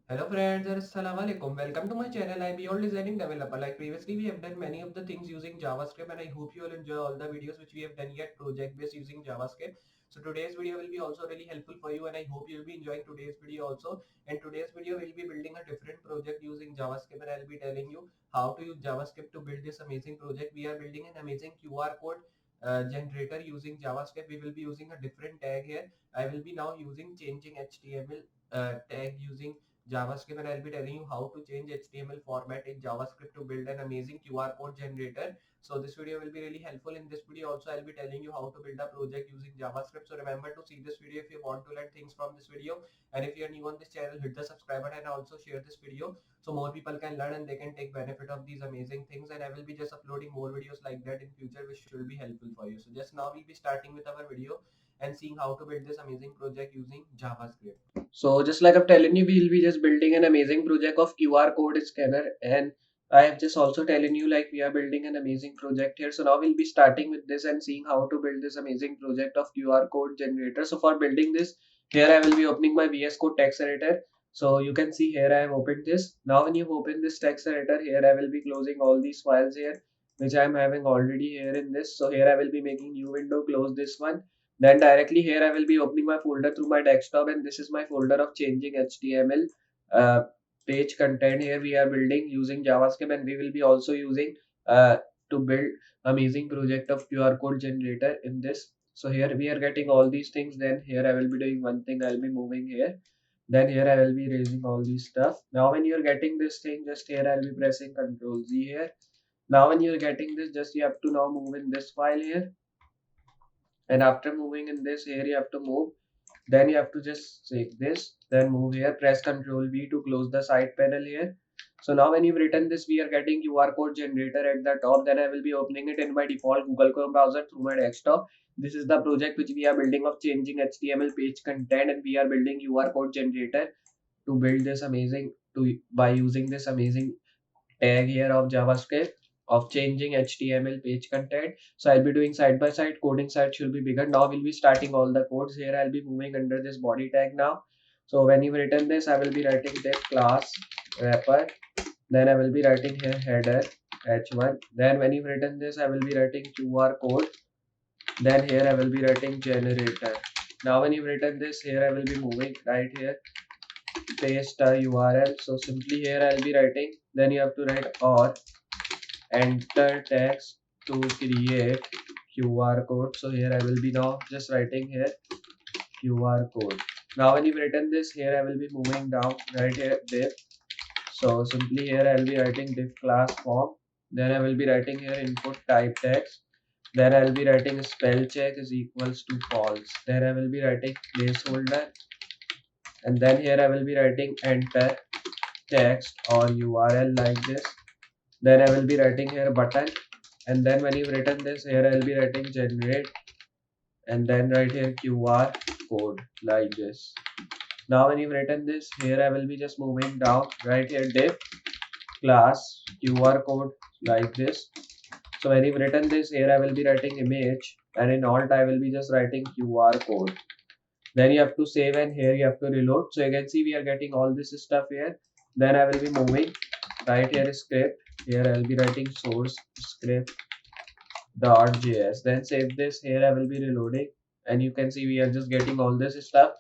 Hello friends, assalamu alaikum. Welcome to my channel. I'm your designing developer. Like previously, we have done many of the things using JavaScript, and I hope you will enjoy all the videos which we have done yet project based using JavaScript. So today's video will be also really helpful for you, and I hope you'll be enjoying today's video also. In today's video, we'll be building a different project using JavaScript, and I'll be telling you how to use JavaScript to build this amazing project. We are building an amazing QR code generator using JavaScript. We will be using a different tag here. I will be now using changing HTML tag using JavaScript, and I'll be telling you how to change HTML format in JavaScript to build an amazing QR code generator. So this video will be really helpful. In this video also I'll be telling you how to build a project using JavaScript. So remember to see this video if you want to learn things from this video. And if you're new on this channel, hit the subscribe button and also share this video so more people can learn and they can take benefit of these amazing things. And I will be just uploading more videos like that in future which should be helpful for you. So just now we'll be starting with our video and seeing how to build this amazing project using JavaScript. So just like I'm telling you, we'll be just building an amazing project of QR code scanner, and I have just also telling you like we are building an amazing project here. So now we'll be starting with this and seeing how to build this amazing project of QR code generator. So for building this, here I will be opening my VS Code text editor. So you can see here I have opened this. Now when you open this text editor, here I will be closing all these files here which I am having already here in this. So here I will be making new window, close this one. Then directly here I will be opening my folder through my desktop, and this is my folder of changing HTML uh, page content. Here we are building using JavaScript, and we will be also using to build amazing project of QR code generator in this. So here we are getting all these things. Then here I will be doing one thing. I'll be moving here. Then here I will be raising all these stuff. Now when you're getting this thing, just here I'll be pressing Ctrl Z here. Now when you're getting this, just you have to now move in this file here, and after moving in this here you have to move, then you have to just take this, then move here, press Ctrl V to close the side panel here. So now when you've written this, we are getting QR code generator at the top. Then I will be opening it in my default Google Chrome browser through my desktop. This is the project which we are building of changing HTML page content, and we are building QR code generator to build this amazing to by using this amazing tag here of JavaScript of changing HTML page content. So I'll be doing side by side. Coding side should be bigger. Now we'll be starting all the codes here. I'll be moving under this body tag now. So when you've written this, I will be writing div class wrapper. Then I will be writing here header h1. Then when you've written this, I will be writing QR code. Then here I will be writing generator. Now when you've written this, here I will be moving right here, paste a URL. So simply here I'll be writing. Then you have to write or enter text to create QR code. So here I will be now just writing here QR code. Now when you've written this, here I will be moving down right here div. So simply here I will be writing div class form. Then I will be writing here input type text. Then I will be writing spell check is equals to false. Then I will be writing placeholder, and then here I will be writing enter text or URL like this. Then I will be writing here button, and then when you've written this, here I will be writing generate, and then right here QR code like this. Now when you've written this, here I will be just moving down right here div class QR code like this. So when you've written this, here I will be writing image, and in alt I will be just writing QR code. Then you have to save, and here you have to reload. So you can see we are getting all this stuff here. Then I will be moving right here script. Here I will be writing source script .js. Then save this. Here I will be reloading, and you can see we are just getting all this stuff.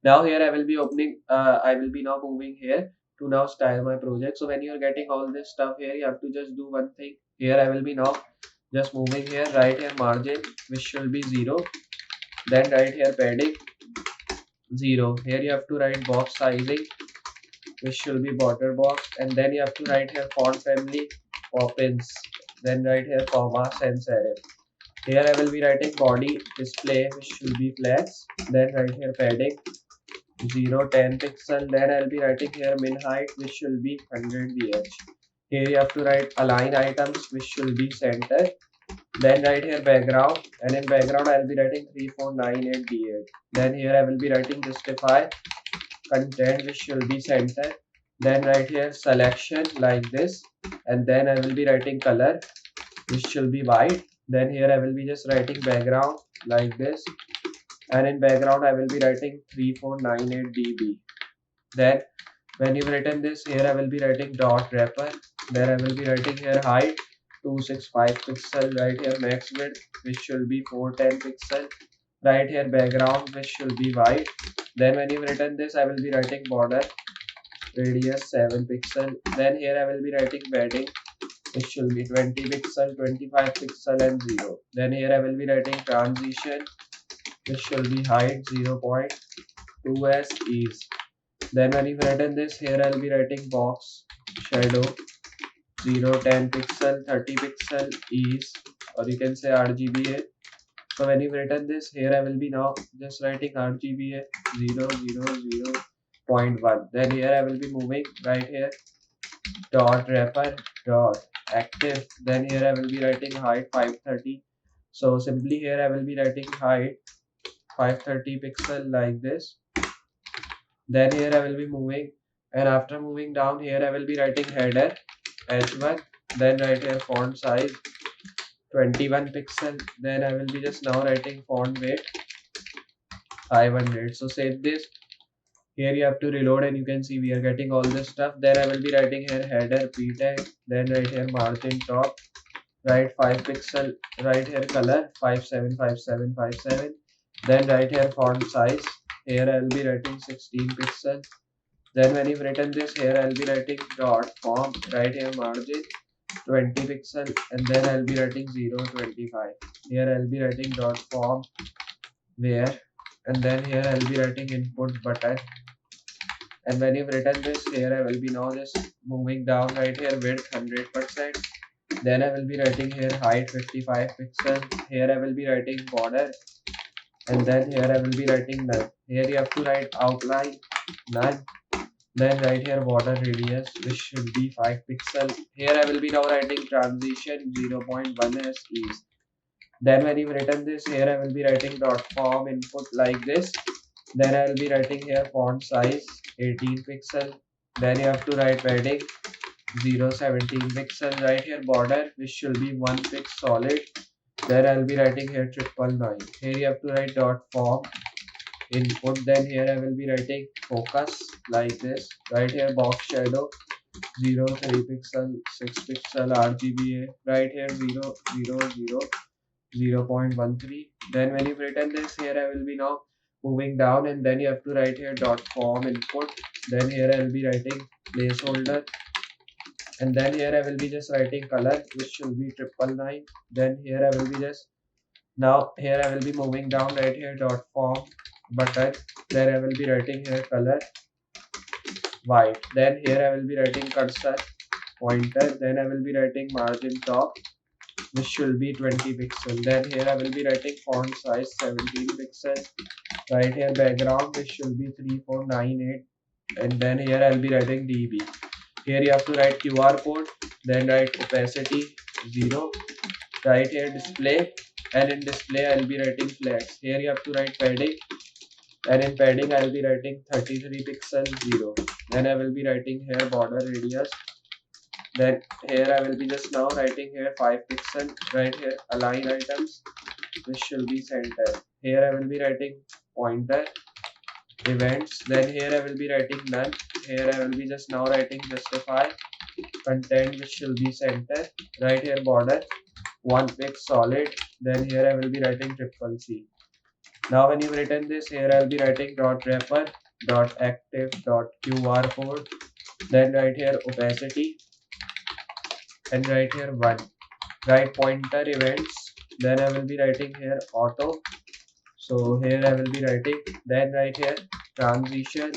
Now here I will be opening. I will be now moving here to now style my project. So when you are getting all this stuff here, you have to just do one thing. Here I will be now just moving here right here margin which should be 0. Then right here padding 0. Here you have to write box sizing which should be border box, and then you have to write here font family Poppins. Then right here comma sans serif. Here I will be writing body display which should be flex. Then right here padding 10 pixel. Then I'll be writing here min height which should be 100 vh. Here you have to write align items which should be center. Then right here background, and in background I'll be writing 3498d8. Then here I will be writing justify content which should be center. Then right here selection like this, and then I will be writing color which should be white. Then here I will be just writing background like this, and in background I will be writing 3498 dB. Then When you've written this, here I will be writing dot wrapper. Then I will be writing here height 265 pixel. Right here max width, which should be 410 pixel. Right here background, which should be white. Then when you've written this, I will be writing border radius 7 pixel. Then here I will be writing padding, which should be 20 pixel, 25 pixel and 0. Then here I will be writing transition, which should be height 0.2s ease. Then when you've written this, here I'll be writing box shadow 0, 10 pixel, 30 pixel ease, or you can say RGBA. So when you've written this, here I will be now just writing RGBA 0.1. Then here I will be moving right here dot wrapper dot active. Then here I will be writing height 530. So simply here I will be writing height 530 pixel like this. Then here I will be moving, and after moving down here I will be writing header h1. Then right here font size 21 pixel. Then I will be just now writing font weight 500. So save this. Here you have to reload and you can see we are getting all this stuff. Then I will be writing here header p tag. Then right here margin top, right 5 pixel. Right here color 575757. Then right here font size. Here I will be writing 16 pixel. Then when you've written this, here I'll be writing dot form. Right here margin 20 pixel, and then I'll be writing 0.25. Here I'll be writing dot form where, and then here I'll be writing input button. And when you've written this, here I will be now just moving down. Right here width 100%. Then I will be writing here height 55 pixel. Here I will be writing border, and then here I will be writing none. Here you have to write outline none. Then right here border radius, which should be 5 pixel. Here I will be now writing transition 0.1s ease. Then when you've written this, here I will be writing dot form input like this. Then I will be writing here font size 18 pixel. Then you have to write padding 0.17 pixel. Right here border, which should be 1 pix solid. Then I will be writing here 999. Here you have to write dot form input. Then here I will be writing focus like this. Right here box shadow 0.3 pixel, 6 pixel RGBA. Right here 0.13. Then when you've written this, here I will be now moving down, and then you have to write here dot form input. Then here I will be writing placeholder, and then here I will be just writing color, which should be 999. Then here I will be just now here I will be moving down. Right here dot form button. Then I will be writing here color white. Then here I will be writing cursor pointer. Then I will be writing margin top, which should be 20 pixel. Then here I will be writing font size 17 pixel. Right here background, which should be 3498. And then here I will be writing db. Here you have to write QR code. Then write opacity 0. Right here display, and in display I will be writing flex. Here you have to write padding, and in padding I will be writing 33 pixel 0. Then I will be writing here border radius. Then here I will be just now writing here 5 pixel. Right here align items, which should be center. Here I will be writing pointer events. Then here I will be writing none. Here I will be just now writing justify content, which should be center. Right here border 1 pix solid. Then here I will be writing CCC. Now when you've written this, here I will be writing dot wrapper dot active dot QR code. Then right here opacity, and right here 1. Right pointer events. Then I will be writing here auto. So here I will be writing. Then right here transition,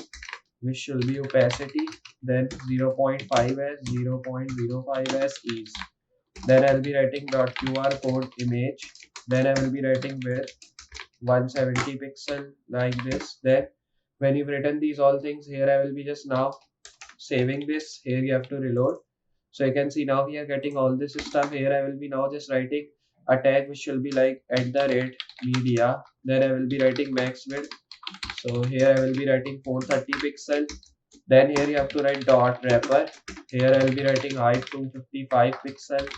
which should be opacity. Then 0.5s, 0.05s ease. Then I will be writing dot QR code image. Then I will be writing width 170 pixel like this. Then when you've written these all things, here I will be just now saving this. Here you have to reload. So you can see now we are getting all this stuff. Here I will be now just writing a tag, which will be like @media. Then I will be writing max width. So here I will be writing 430 pixel. Then here you have to write dot wrapper. Here I will be writing height 255 pixel.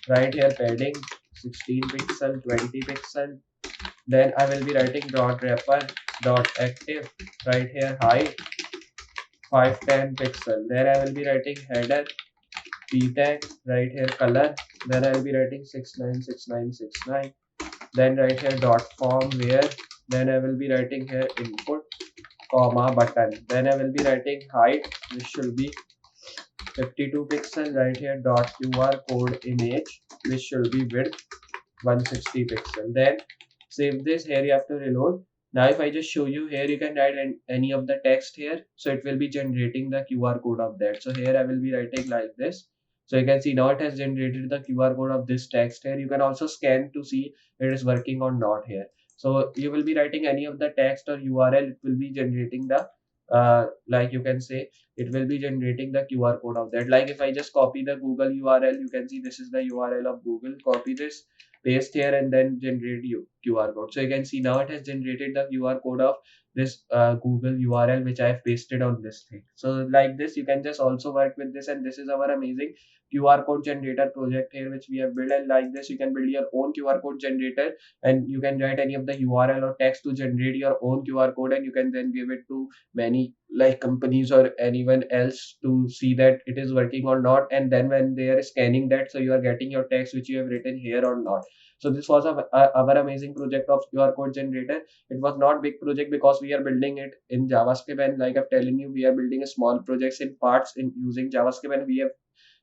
Right here padding 16 pixel, 20 pixel. Then I will be writing dot wrapper dot active. Right here height 510 pixel. There I will be writing header, p tag, right here color. Then I will be writing 696969. Then right here dot form where. Then I will be writing here input, comma button. Then I will be writing height, which should be 52 pixel. Right here dot QR code image, which should be width 160 pixel. Then save this. Here you have to reload. Now if I just show you, here you can write any of the text here, so it will be generating the QR code of that. So here I will be writing like this. So you can see now it has generated the QR code of this text here. You can also scan to see it is working or not here. So you will be writing any of the text or URL, it will be generating the like you can say, it will be generating the QR code of that. Like if I just copy the Google URL, you can see this is the URL of Google. Copy this, paste here, and then generate QR code. So you can see now it has generated the QR code of this Google URL which I have pasted on this thing. So like this you can just also work with this, and this is our amazing QR code generator project here which we have built. And like this you can build your own QR code generator, and you can write any of the URL or text to generate your own QR code, and you can then give it to many like companies or anyone else to see that it is working or not. And then when they are scanning that, so you are getting your text which you have written here or not. So this was our amazing project of QR code generator. It was not big project because we are building it in JavaScript, and like I'm telling you, we are building a small projects in parts in using JavaScript, and we have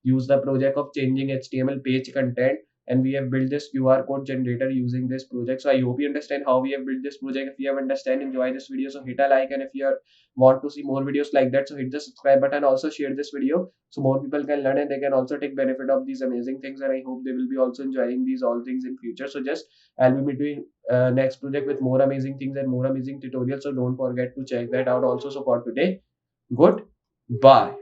used the project of changing HTML page content, and we have built this QR code generator using this project. So I hope you understand how we have built this project. If you have understand, enjoy this video, so hit a like, and if you want to see more videos like that, so hit the subscribe button. Also share this video so more people can learn and they can also take benefit of these amazing things, and I hope they will be also enjoying these all things in future. So just I'll be doing next project with more amazing things and more amazing tutorials, so don't forget to check that out also. So for today, good bye.